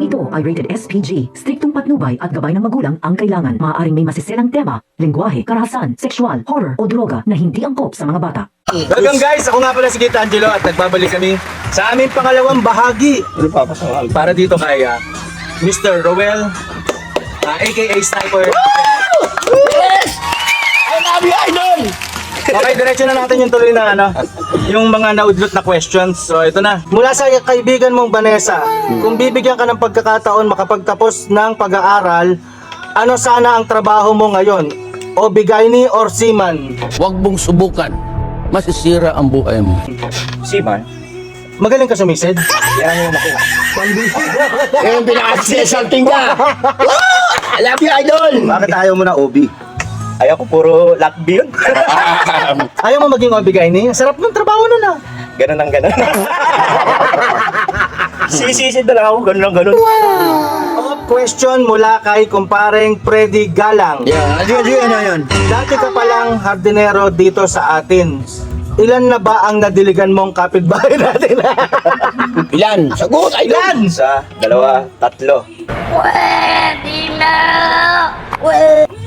ito ay rated SPG. Striktong patnubay at gabay ng magulang ang kailangan. Maaaring may masiselang tema, lengguwahe, karahasan, sexual, horror o droga na hindi angkop sa mga bata. Welcome guys! Ako nga pala si Kita Angelo at nagbabalik kami sa aming pangalawang bahagi. Para dito kay Mr. Roel, aka Sniper. Yes! I love you, idol! Okay, diretso na natin yung tuloy na yung mga naudlot na questions. So ito na. Mula sa kaibigan mong Vanessa, kung bibigyan ka ng pagkakataon makapagtapos ng pag-aaral, ano sana ang trabaho mo ngayon? O bigayni or seaman? Huwag mong subukan. Masisira ang buhay mo. Seaman? Magaling ka sumisid? Yan yung nakuha. Yung pinaka-specialty ka! I love you, idol! Bakit ayaw mo na OB? Ayaw ko puro lakbi yun. Ayaw mo maging OB gayni? Sarap ng trabaho nun Ganun ang ganun. Sisisid na lang ako, ganun ang ganun. Wow. Question mula kay kumpareng Freddy Galang. Yan. Dati ka palang hardinero dito sa atin. Ilan na ba ang nadiligan mong kapitbahay natin? Ilan? Sagot, idol! Ilan? Isa, dalawa, tatlo.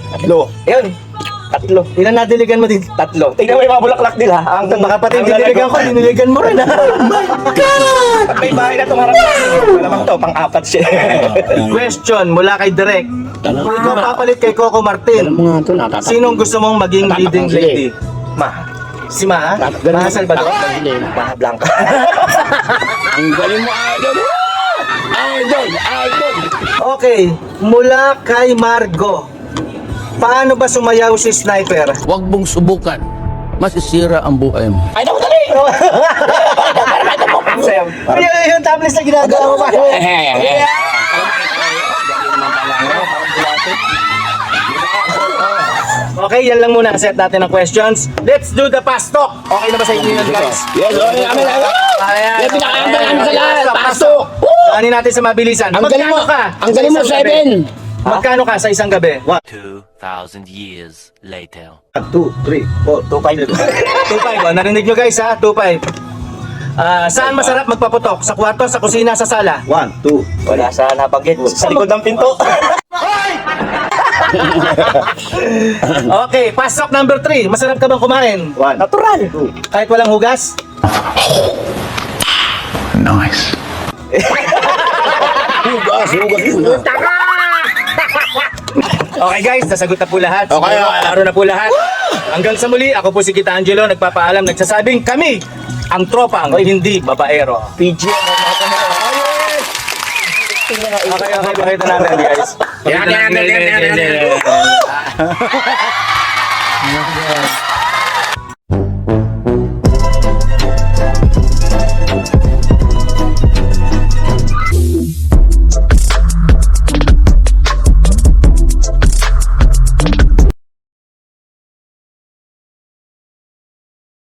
Tatlo. Ayun. Tatlo. Ilan nadiligan mo din? Tatlo. Tingnan mo yung mga bulaklak nila. Ang kapatid diniligan ko, diniligan mo rin. Pag may bahay na tumarap, malamang to, pang-apat siya. Question mula kay Direk. Kung ikaw papalit kay Coco Martin, sinong gusto mong maging leading lady? Ma. Si Ma? Ma Salvador? Ma Blanca. Ang galing mo, idol! Idol! Okay, mula kay Margo. Paano ba sumayaw si Sniper? Huwag mong subukan. Masisira ang buhay mo. Ay, naku, dali! Yung tablets na ginagawa mo ba? Okay, yan lang muna. Set natin ang questions. Let's do the fast talk. Okay na ba sa inyo yun, guys? Yes, okay, amin. Ayan. Yung pinakaandalan sa lahat, pasok! Daanin natin sa mabilisan. Ang galing mo, ang galing mo, 7! Magkano ka sa isang gabi? 2,000 years later. 1, 2, 3, 4, 2, 5. 2, 5. Narinig nyo guys ha? 2, 5. Saan masarap magpaputok? Sa kwarto, sa kusina, sa sala? 1, 2. Wala sa nabanggit. Sa likod ng pinto. Okay, pasok number 3. Masarap ka bang kumain? 1. Natural. 2. Kahit walang hugas? Nice. Hugas. Okay guys, nasagot na po lahat. Okay. Klaro na po lahat. Hanggang sa muli, ako po si Kita Angelo, nagpapaalam, nagsasabing kami ang tropang hindi babaero. PG. Okay, pakita natin guys. Yan.